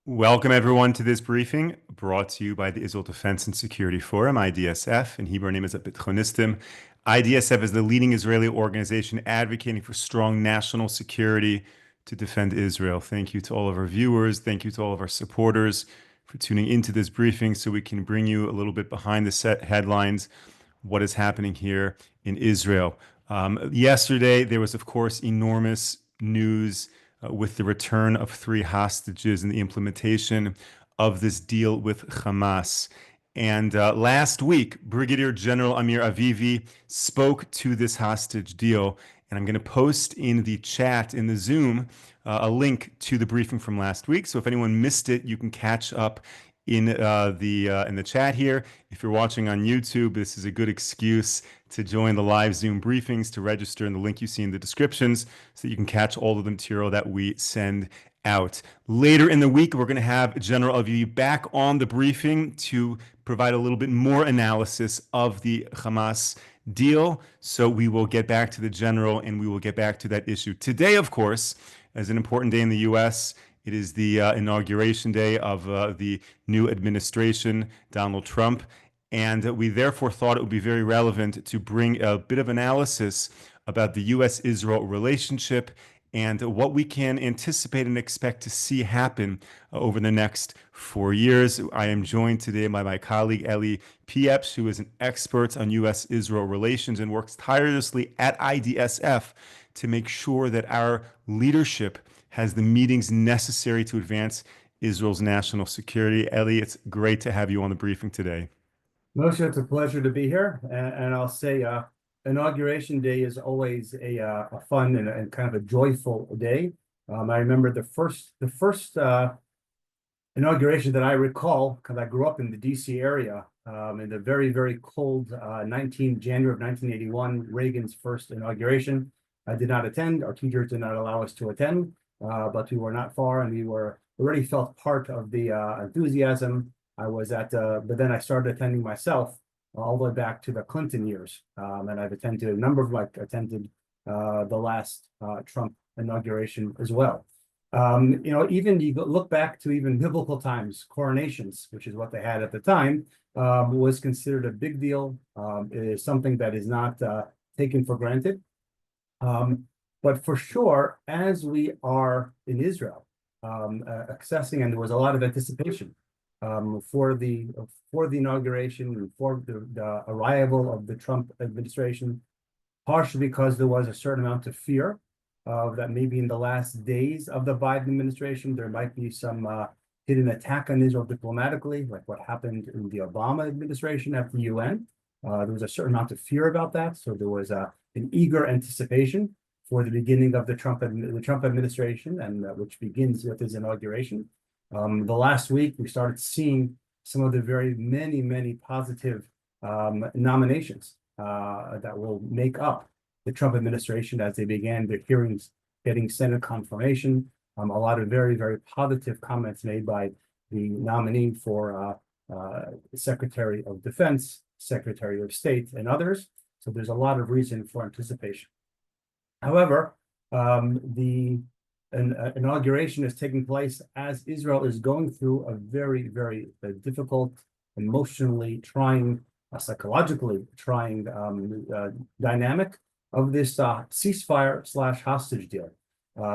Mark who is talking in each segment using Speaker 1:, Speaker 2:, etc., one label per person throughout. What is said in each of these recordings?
Speaker 1: Welcome, everyone, to this briefing brought to you by the Israel Defense and Security Forum, IDSF. In Hebrew, our name is Pieprz. IDSF is the leading Israeli organization advocating for strong national security to defend Israel. Thank you to all of our viewers. Thank you to all of our supporters for tuning into this briefing so we can bring you a little bit behind the set headlines, what is happening here in Israel. Yesterday, there was, of course, enormous news with the return of 3 hostages and the implementation of this deal with Hamas. And last week, Brigadier General Amir Avivi spoke to this hostage deal. And I'm going to post in the chat, in the Zoom, a link to the briefing from last week. So if anyone missed it, you can catch up in the chat here. If you're watching on YouTube, this is a good excuse to join the live Zoom briefings, to register in the link you see in the descriptions so that you can catch all of the material that we send out. Later in the week, we're going to have General Aviv back on the briefing to provide a little bit more analysis of the Hamas deal. So we will get back to the general and we will get back to that issue. Today, of course, is an important day in the U.S. It is the inauguration day of the new administration, Donald Trump. And we therefore thought it would be very relevant to bring a bit of analysis about the U.S.-Israel relationship and what we can anticipate and expect to see happen over the next 4 years. I am joined today by my colleague, Elie, who is an expert on U.S.-Israel relations and works tirelessly at IDSF to make sure that our leadership has the meetings necessary to advance Israel's national security. Elie, it's great to have you on the briefing today.
Speaker 2: Moshe, it's a pleasure to be here, and I'll say Inauguration Day is always a fun and kind of a joyful day. I remember the first inauguration that I recall, because I grew up in the DC area, in the very, very cold January of 1981, Reagan's first inauguration. I did not attend. Our teachers did not allow us to attend, but we were not far, and we were already felt part of the enthusiasm. But then I started attending myself all the way back to the Clinton years. And I've attended a number of, the last Trump inauguration as well. Even you look back to even biblical times, coronations, which is what they had at the time, was considered a big deal. It is something that is not taken for granted. But for sure, as we are in Israel, accessing, and there was a lot of anticipation for the inauguration and for the arrival of the Trump administration, partially because there was a certain amount of fear that maybe in the last days of the Biden administration, there might be some hidden attack on Israel diplomatically, like what happened in the Obama administration at the UN. There was a certain amount of fear about that. So there was an eager anticipation for the beginning of the Trump administration, and which begins with his inauguration. The last week, we started seeing some of the very many positive nominations that will make up the Trump administration as they began their hearings, getting Senate confirmation. A lot of very positive comments made by the nominee for Secretary of Defense, Secretary of State, and others. So there's a lot of reason for anticipation. However, the inauguration is taking place as Israel is going through a very difficult, emotionally trying, psychologically trying dynamic of this ceasefire/hostage deal,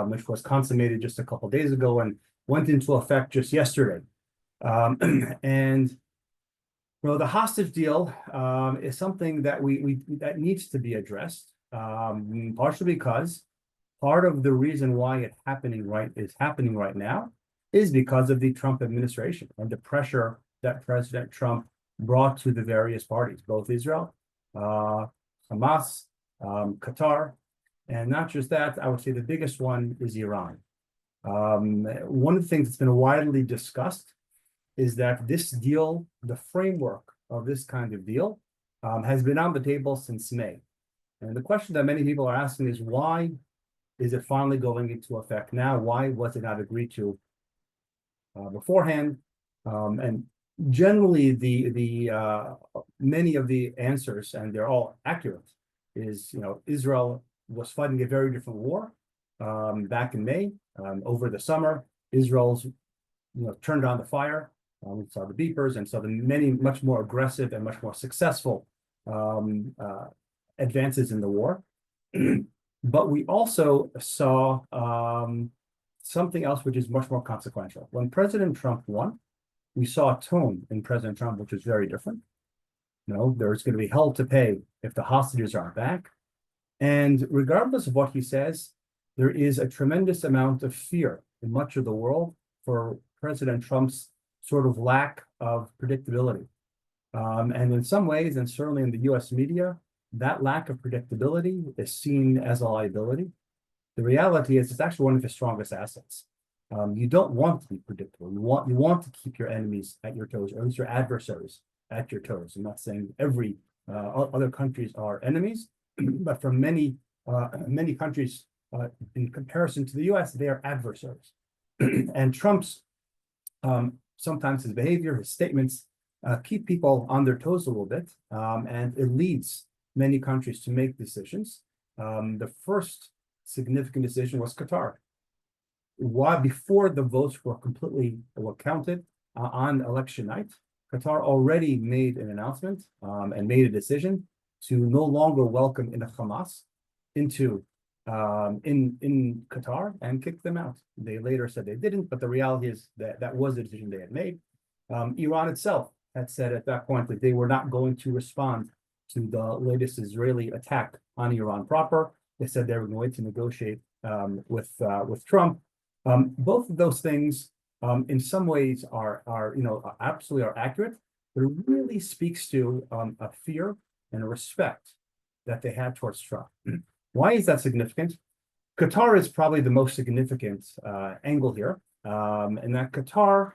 Speaker 2: which was consummated just a couple of days ago and went into effect just yesterday. And the hostage deal is something that that needs to be addressed, partially because part of the reason why it's happening right now is because of the Trump administration and the pressure that President Trump brought to the various parties, both Israel, Hamas, Qatar, and not just that. I would say the biggest one is Iran. One of the things that's been widely discussed is that this deal, the framework of this kind of deal, has been on the table since May. And the question that many people are asking is, why is it finally going into effect now? Why was it not agreed to beforehand? And generally, many of the answers, and they're all accurate, is Israel was fighting a very different war back in May. Over the summer, Israel's turned on the fire. We saw the Pieprz and saw the many much more aggressive and much more successful advances in the war. But we also saw something else which is much more consequential. When President Trump won, we saw a tone in President Trump which was very different. There's going to be hell to pay if the hostages aren't back. And regardless of what he says, there is a tremendous amount of fear in much of the world for President Trump's sort of lack of predictability. And in some ways, and certainly in the US media, that lack of predictability is seen as a liability. The reality is it's actually one of his strongest assets. You don't want to be predictable. You want to keep your enemies at your toes, or at least your adversaries at your toes. I'm not saying every other countries are enemies, but for many countries, in comparison to the US, they are adversaries. And Trump's sometimes his behavior, his statements keep people on their toes a little bit, and it leads many countries to make decisions. The first significant decision was Qatar. Before the votes were counted on election night, Qatar already made an announcement and made a decision to no longer welcome in Hamas into in Qatar and kick them out. They later said they didn't, but the reality is that that was the decision they had made. Iran itself had said at that point that they were not going to respond to the latest Israeli attack on Iran proper. They said they were going to negotiate with Trump. Both of those things, in some ways, are absolutely are accurate, but it really speaks to a fear and a respect that they had towards Trump. Why is that significant? Qatar is probably the most significant angle here, and that Qatar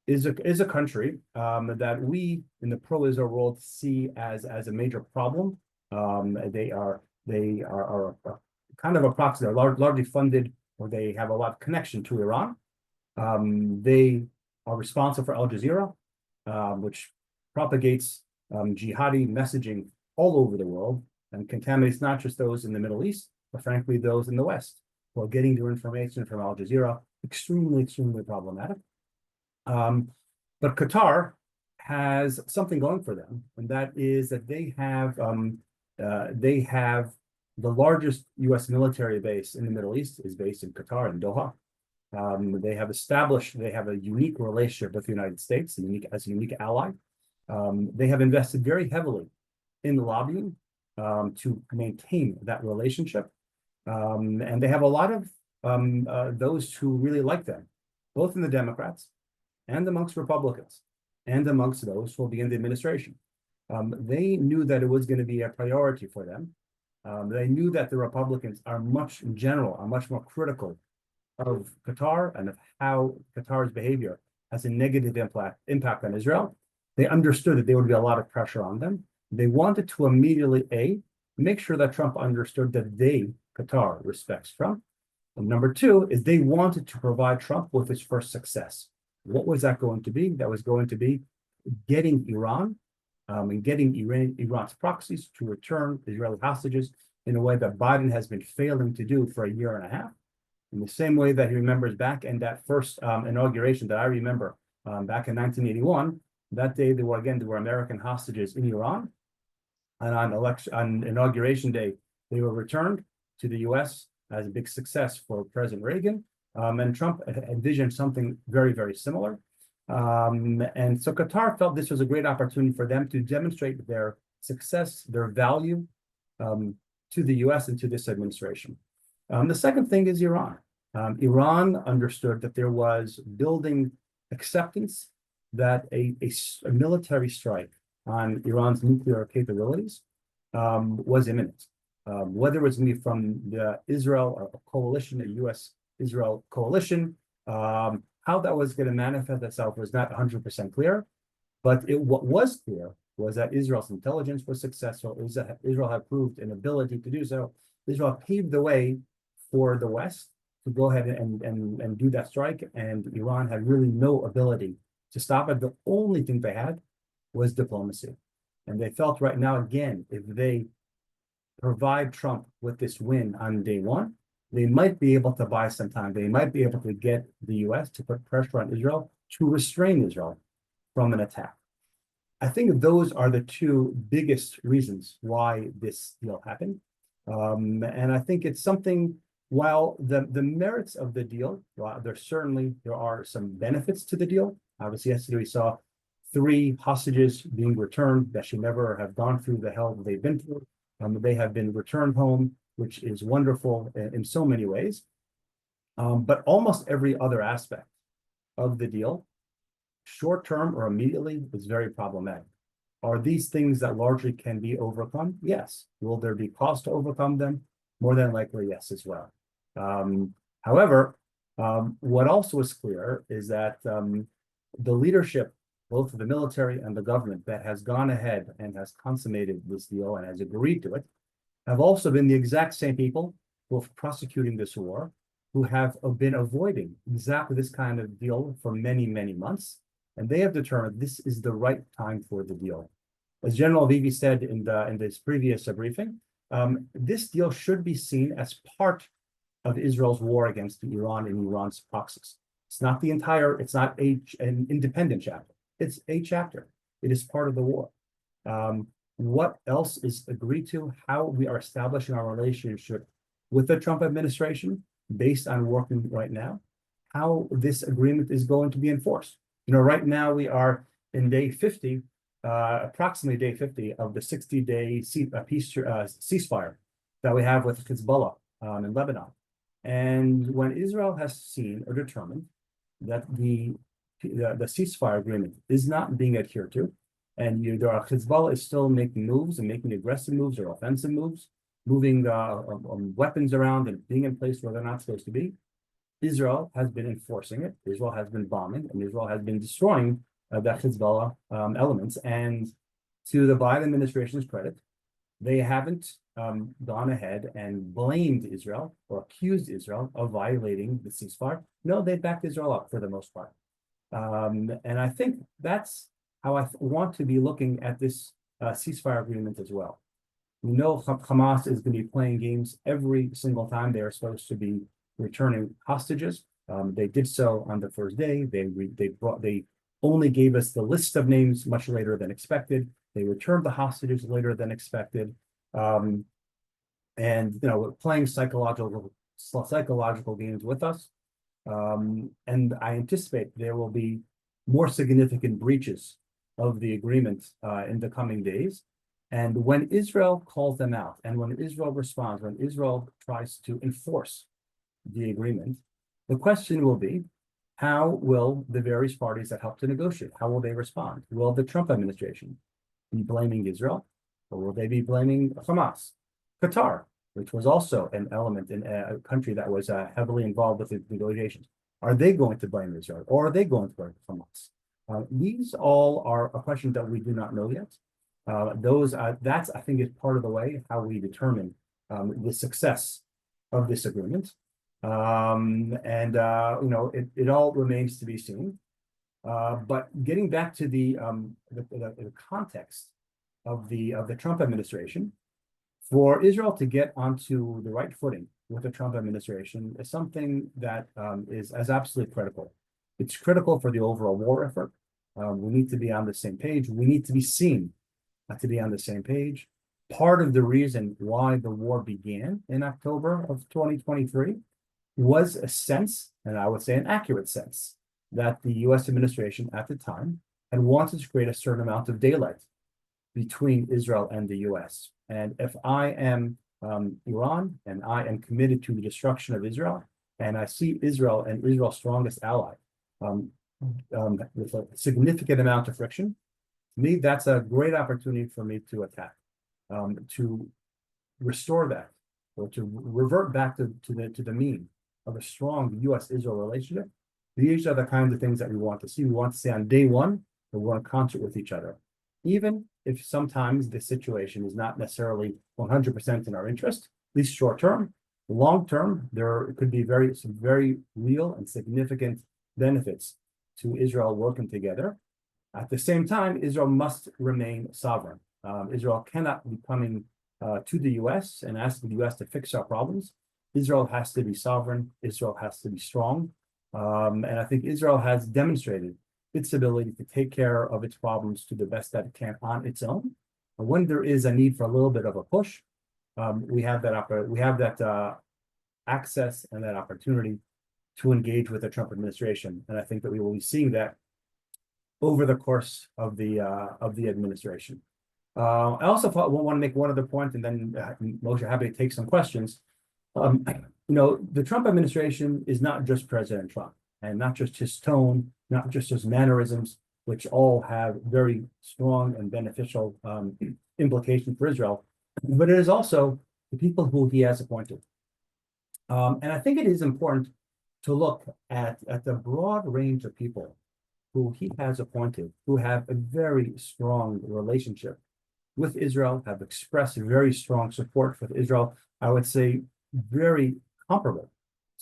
Speaker 2: is a country that we in the pro-Israel world see as a major problem. They are kind of a proxy. They're largely funded, or they have a lot of connection to Iran. They are responsible for Al Jazeera, which propagates jihadi messaging all over the world and contaminates not just those in the Middle East, but frankly, those in the West who are getting their information from Al Jazeera. Extremely, extremely problematic. But Qatar has something going for them, and that is that they have the largest U.S. military base in the Middle East is based in Qatar in Doha. They have a unique relationship with the United States, as a unique ally. They have invested very heavily in lobbying to maintain that relationship. And they have a lot of those who really like them, both in the Democrats and amongst Republicans and amongst those who will be in the administration. They knew that it was going to be a priority for them. They knew that the Republicans are much more critical of Qatar and of how Qatar's behavior has a negative impact on Israel. They understood that there would be a lot of pressure on them. They wanted to immediately, make sure that Trump understood that Qatar respects Trump. And number two is they wanted to provide Trump with his first success. What was that going to be? That was going to be getting Iran and getting Iran's proxies to return Israeli hostages in a way that Biden has been failing to do for a year and a half. In the same way that he remembers back in that first inauguration that I remember back in 1981, that day there were American hostages in Iran. And on inauguration day, they were returned to the US as a big success for President Reagan. And Trump envisioned something very, very similar. And so Qatar felt this was a great opportunity for them to demonstrate their success, their value to the US and to this administration. The second thing is Iran. Iran understood that there was building acceptance that a military strike on Iran's nuclear capabilities was imminent. Whether it was going to be from the Israel coalition, a US-Israel coalition, how that was going to manifest itself was not 100% clear. But what was clear was that Israel's intelligence was successful. Israel had proved an ability to do so. Israel paved the way for the West to go ahead and do that strike, and Iran had really no ability to stop it. The only thing they had was diplomacy. And they felt right now, again, if they provide Trump with this win on day one, they might be able to buy some time. They might be able to get the US to put pressure on Israel to restrain Israel from an attack. I think those are the two biggest reasons why this deal happened. And I think it's something, while the merits of the deal, well, there are some benefits to the deal. Obviously, yesterday we saw 3 hostages being returned that should never have gone through the hell they've been through. They have been returned home, which is wonderful in so many ways. But almost every other aspect of the deal, short term or immediately, is very problematic. Are these things that largely can be overcome? Yes. Will there be cost to overcome them? More than likely, yes, as well. However, what also is clear is that the leadership, both of the military and the government, that has gone ahead and has consummated this deal and has agreed to it, have also been the exact same people who are prosecuting this war, who have been avoiding exactly this kind of deal for many, many months. And they have determined this is the right time for the deal. As General Vivi said in this previous briefing, this deal should be seen as part of Israel's war against Iran and Iran's proxies. It's not the entire, it's not an independent chapter. It's a chapter. It is part of the war. What else is agreed to, how we are establishing our relationship with the Trump administration based on working right now, how this agreement is going to be enforced. Right now we are in day 50, approximately day 50 of the 60-day ceasefire that we have with Hezbollah in Lebanon. And when Israel has seen or determined that the ceasefire agreement is not being adhered to, and Hezbollah is still making moves and making aggressive moves or offensive moves, moving weapons around and being in place where they're not supposed to be, Israel has been enforcing it. Israel has been bombing, and Israel has been destroying the Hezbollah elements. And to the Biden administration's credit, they haven't gone ahead and blamed Israel or accused Israel of violating the ceasefire. No, they backed Israel up for the most part. And I think that's how I want to be looking at this ceasefire agreement as well. We know Hamas is going to be playing games every single time they are supposed to be returning hostages. They did so on the first day. They only gave us the list of names much later than expected. They returned the hostages later than expected. And playing psychological games with us. And I anticipate there will be more significant breaches of the agreement in the coming days. And when Israel calls them out, and when Israel responds, when Israel tries to enforce the agreement, the question will be, how will the various parties that help to negotiate, how will they respond? Will the Trump administration be blaming Israel, or will they be blaming Hamas? Qatar, which was also an element in a country that was heavily involved with the negotiations. Are they going to blame Israel, or are they going to blame Hamas? These all are a question that we do not know yet. That's, I think, is part of the way how we determine the success of this agreement. It all remains to be seen. But getting back to the context of the Trump administration, for Israel to get onto the right footing with the Trump administration is something that is absolutely critical. It's critical for the overall war effort. We need to be on the same page. We need to be seen to be on the same page. Part of the reason why the war began in October of 2023 was a sense, and I would say an accurate sense, that the U.S. administration at the time had wanted to create a certain amount of daylight between Israel and the U.S. And if I am Iran and I am committed to the destruction of Israel, and I see Israel and Israel's strongest ally with a significant amount of friction, to me, that's a great opportunity for me to attack, to restore that, or to revert back to the mean of a strong U.S.-Israel relationship. These are the kinds of things that we want to see. We want to see on day one that we're in concert with each other, even if sometimes the situation is not necessarily 100% in our interest, at least short term. Long term, there could be some very real and significant benefits to Israel working together. At the same time, Israel must remain sovereign. Israel cannot be coming to the U.S. and asking the U.S. to fix our problems. Israel has to be sovereign. Israel has to be strong. And I think Israel has demonstrated its ability to take care of its problems to the best that it can on its own. And when there is a need for a little bit of a push, we have that access and that opportunity to engage with the Trump administration. And I think that we will be seeing that over the course of the administration. I also want to make one other point, and then Moshe, happy to take some questions. The Trump administration is not just President Trump, and not just his tone, not just his mannerisms, which all have very strong and beneficial implications for Israel, but it is also the people who he has appointed. And I think it is important to look at the broad range of people who he has appointed, who have a very strong relationship with Israel, have expressed very strong support for Israel. I would say very comparable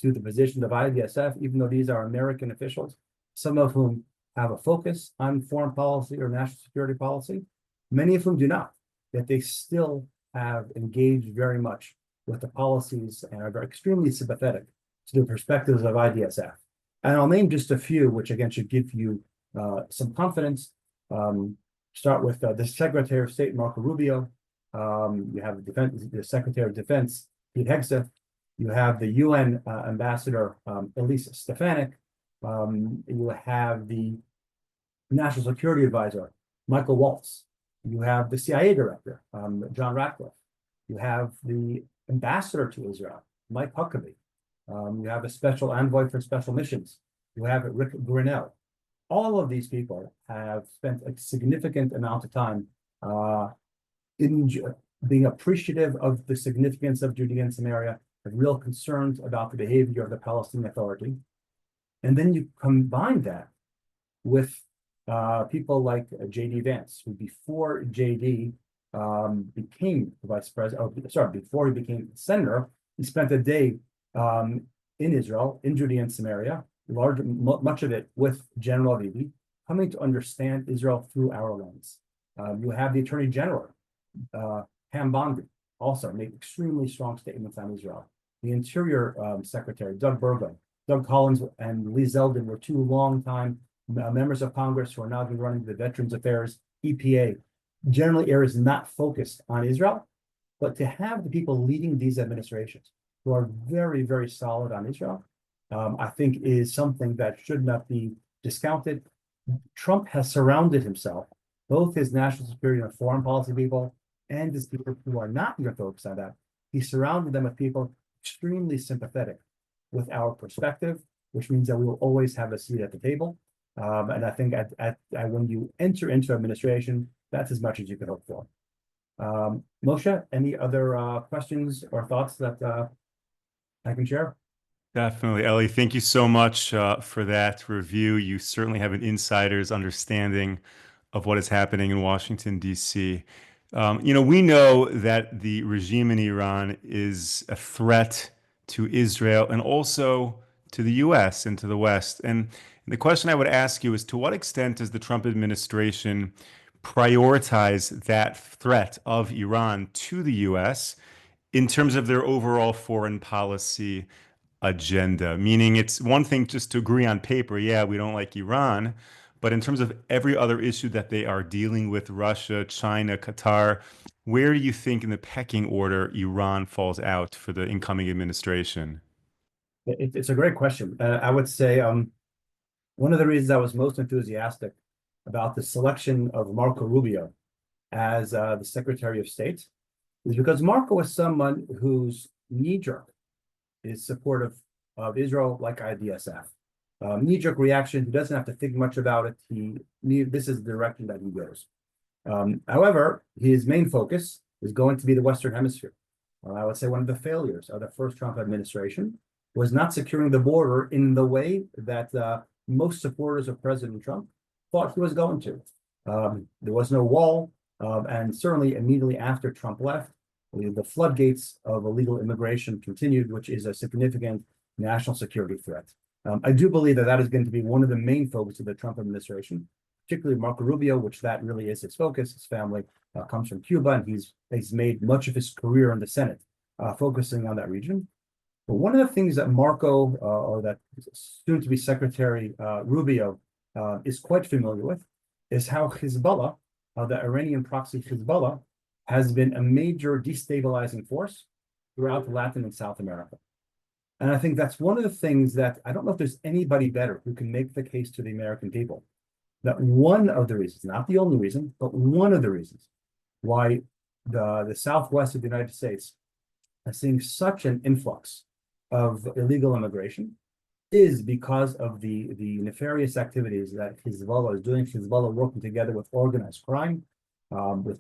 Speaker 2: to the position of IDSF, even though these are American officials, some of whom have a focus on foreign policy or national security policy, many of whom do not, yet they still have engaged very much with the policies and are extremely sympathetic to the perspectives of IDSF. And I'll name just a few, which again should give you some confidence. Start with the Secretary of State, Marco Rubio. You have the Secretary of Defense, Pete Hegseth. You have the UN Ambassador, Elie Stefanik. You have the National Security Advisor, Michael Waltz. You have the CIA Director, John Ratcliffe. You have the Ambassador to Israel, Mike Huckabee. You have a Special Envoy for Special Missions. You have Rick Grinnell. All of these people have spent a significant amount of time in being appreciative of the significance of Judea and Samaria, have real concerns about the behavior of the Palestinian Authority. And then you combine that with people like J.D. Vance, who before J.D. Became vice president, before he became senator, he spent a day in Israel, in Judea and Samaria, much of it with General Elie, coming to understand Israel through our lens. You have the Attorney General, Pam Bondi, also made extremely strong statements on Israel. The Interior Secretary, Doug Burgum, Doug Collins, and Lee Zeldin were two longtime members of Congress who are now running the Veterans Affairs, EPA, generally areas not focused on Israel, but to have the people leading these administrations who are very, very solid on Israel, I think is something that should not be discounted. Trump has surrounded himself, both his national security and foreign policy people, and his people who are not even focused on that. He surrounded them with people extremely sympathetic with our perspective, which means that we will always have a seat at the table. And I think when you enter into administration, that's as much as you can hope for. Moshe, any other questions or thoughts that I can share?
Speaker 1: Definitely, Elie. Thank you so much for that review. You certainly have an insider's understanding of what is happening in Washington, D.C. We know that the regime in Iran is a threat to Israel and also to the U.S. and to the West. And the question I would ask you is, to what extent does the Trump administration prioritize that threat of Iran to the U.S. in terms of their overall foreign policy agenda? Meaning, it's one thing just to agree on paper, yeah, we don't like Iran, but in terms of every other issue that they are dealing with, Russia, China, Qatar, where do you think in the pecking order Iran falls out for the incoming administration?
Speaker 2: It's a great question. I would say one of the reasons I was most enthusiastic about the selection of Marco Rubio as the Secretary of State is because Marco is someone whose knee-jerk is supportive of Israel, like IDSF. Knee-jerk reaction, he doesn't have to think much about it. This is the direction that he goes. However, his main focus is going to be the Western Hemisphere. I would say one of the failures of the first Trump administration was not securing the border in the way that most supporters of President Trump thought he was going to. There was no wall, and certainly immediately after Trump left, the floodgates of illegal immigration continued, which is a significant national security threat. I do believe that is going to be one of the main focus of the Trump administration, particularly Marco Rubio, which that really is his focus. His family comes from Cuba, and he's made much of his career in the Senate focusing on that region. But one of the things that Marco, or that soon-to-be Secretary Rubio, is quite familiar with is how Hezbollah, the Iranian proxy Hezbollah, has been a major destabilizing force throughout Latin and South America. And I think that's one of the things that I don't know if there's anybody better who can make the case to the American people that one of the reasons, not the only reason, but one of the reasons why the Southwest of the United States is seeing such an influx of illegal immigration is because of the nefarious activities that Hezbollah is doing. Hezbollah working together with organized crime, with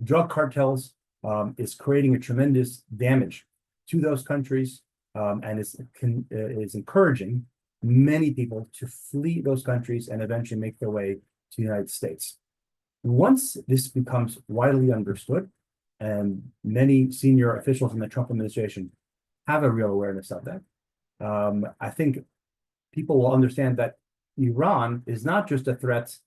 Speaker 2: drug cartels, is creating a tremendous damage to those countries, and is encouraging many people to flee those countries and eventually make their way to the United States. Once this becomes widely understood, and many senior officials in the Trump administration have a real awareness of that, I think people will understand that Iran is not just a threat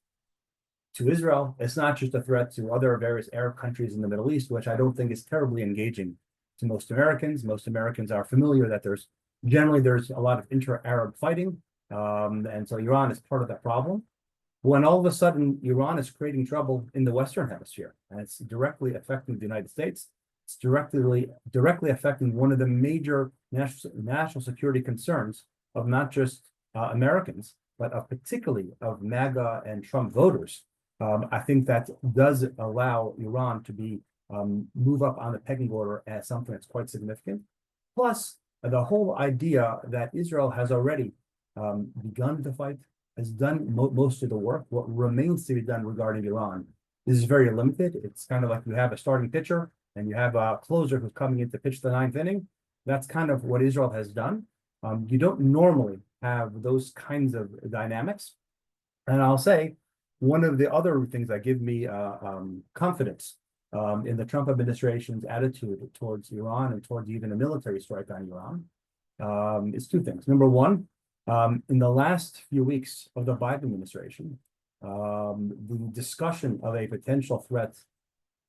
Speaker 2: to Israel. It's not just a threat to other various Arab countries in the Middle East, which I don't think is terribly engaging to most Americans. Most Americans are familiar that there's a lot of inter-Arab fighting, and so Iran is part of that problem. When all of a sudden Iran is creating trouble in the Western Hemisphere, and it's directly affecting the United States, it's directly affecting one of the major national security concerns of not just Americans, but particularly of MAGA and Trump voters. I think that does allow Iran to be move up on the pecking order as something that's quite significant. Plus, the whole idea that Israel has already begun the fight, has done most of the work. What remains to be done regarding Iran is very limited. It's kind of like you have a starting pitcher and you have a closer who's coming in to pitch the ninth inning. That's kind of what Israel has done. You don't normally have those kinds of dynamics. And I'll say, one of the other things that give me confidence in the Trump administration's attitude towards Iran and towards even a military strike on Iran is two things. Number one, in the last few weeks of the Biden administration, the discussion of a potential threat,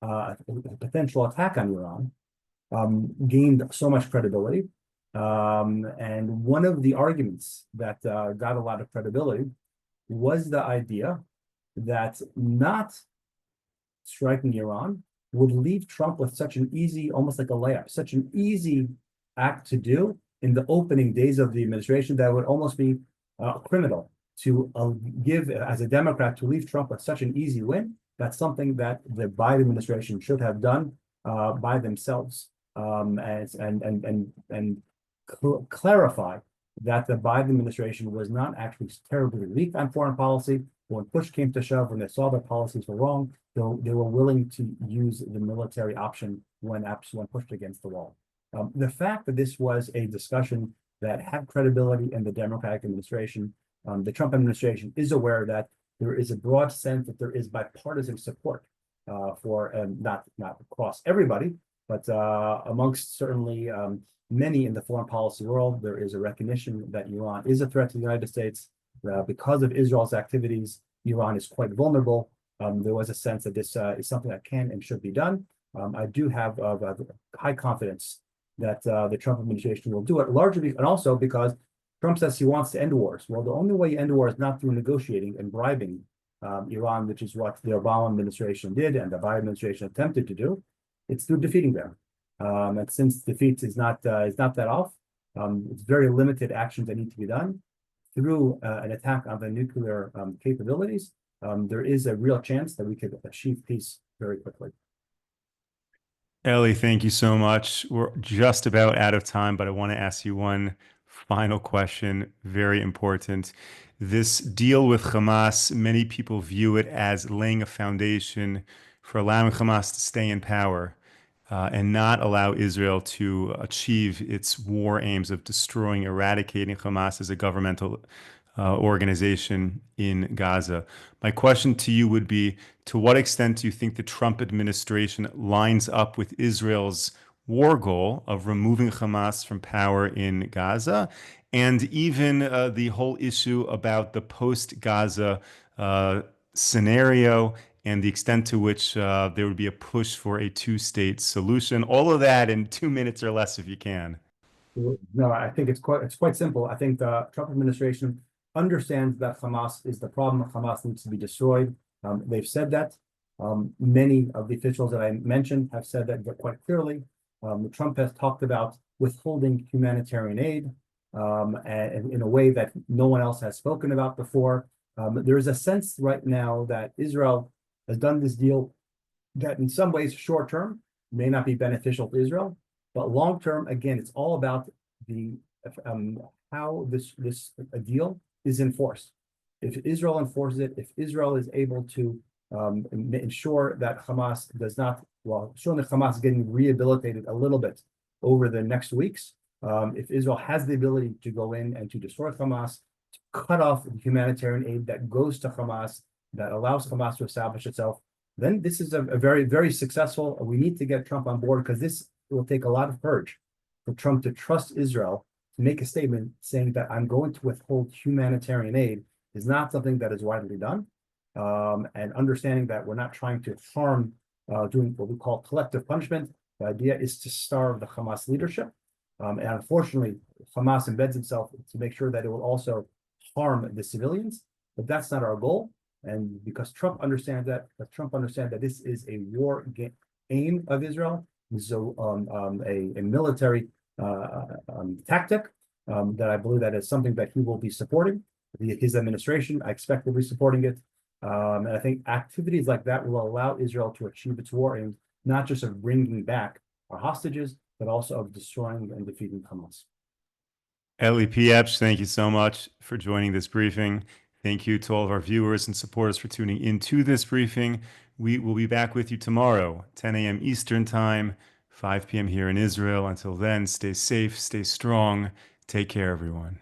Speaker 2: a potential attack on Iran, gained so much credibility. And one of the arguments that got a lot of credibility was the idea that not striking Iran would leave Trump with such an easy, almost like a layup, such an easy act to do in the opening days of the administration that would almost be criminal to give, as a Democrat, to leave Trump with such an easy win. That's something that the Biden administration should have done by themselves, and clarify that the Biden administration was not actually terribly weak on foreign policy. When push came to shove, when they saw their policies were wrong, they were willing to use the military option when pushed against the wall. The fact that this was a discussion that had credibility in the Democratic administration, the Trump administration is aware that there is a broad sense that there is bipartisan support for, not across everybody, but amongst certainly many in the foreign policy world. There is a recognition that Iran is a threat to the United States. Because of Israel's activities, Iran is quite vulnerable. There was a sense that this is something that can and should be done. I do have high confidence that the Trump administration will do it, largely, and also because Trump says he wants to end wars. Well, the only way you end a war is not through negotiating and bribing Iran, which is what the Obama administration did and the Biden administration attempted to do. It's through defeating them. And since defeat is not that off, it's very limited actions that need to be done. Through an attack on the nuclear capabilities, there is a real chance that we could achieve peace very quickly.
Speaker 1: Elie, thank you so much. We're just about out of time, but I want to ask you one final question, very important. This deal with Hamas, many people view it as laying a foundation for allowing Hamas to stay in power and not allow Israel to achieve its war aims of destroying, eradicating Hamas as a governmental organization in Gaza. My question to you would be, to what extent do you think the Trump administration lines up with Israel's war goal of removing Hamas from power in Gaza, and even the whole issue about the post-Gaza scenario and the extent to which there would be a push for a two-state solution? All of that in 2 minutes or less, if you can.
Speaker 2: No, I think it's quite simple. I think the Trump administration understands that Hamas is the problem. Hamas needs to be destroyed. They've said that. Many of the officials that I mentioned have said that quite clearly. Trump has talked about withholding humanitarian aid and in a way that no one else has spoken about before. There is a sense right now that Israel has done this deal that in some ways short term may not be beneficial to Israel, but long term, again, it's all about the how this deal is enforced. If Israel enforces it, if Israel is able to ensure that Hamas does not, well, showing that Hamas is getting rehabilitated a little bit over the next weeks, if Israel has the ability to go in and to destroy Hamas, to cut off the humanitarian aid that goes to Hamas, that allows Hamas to establish itself, then this is a very, very successful. We need to get Trump on board because this will take a lot of courage for Trump to trust Israel to make a statement saying that I'm going to withhold humanitarian aid is not something that is widely done. And understanding that we're not trying to harm, doing what we call collective punishment. The idea is to starve the Hamas leadership. And unfortunately, Hamas embeds itself to make sure that it will also harm the civilians. But that's not our goal. And because Trump understands that, this is a war aim of Israel, so a military tactic that I believe that is something that he will be supporting. His administration, I expect, will be supporting it. And I think activities like that will allow Israel to achieve its war aims, not just of bringing back our hostages, but also of destroying and defeating Hamas.
Speaker 1: Elie Pieprz, thank you so much for joining this briefing. Thank you to all of our viewers and supporters for tuning into this briefing. We will be back with you tomorrow, 10 a.m. Eastern Time, 5 p.m. here in Israel. Until then, stay safe, stay strong. Take care, everyone.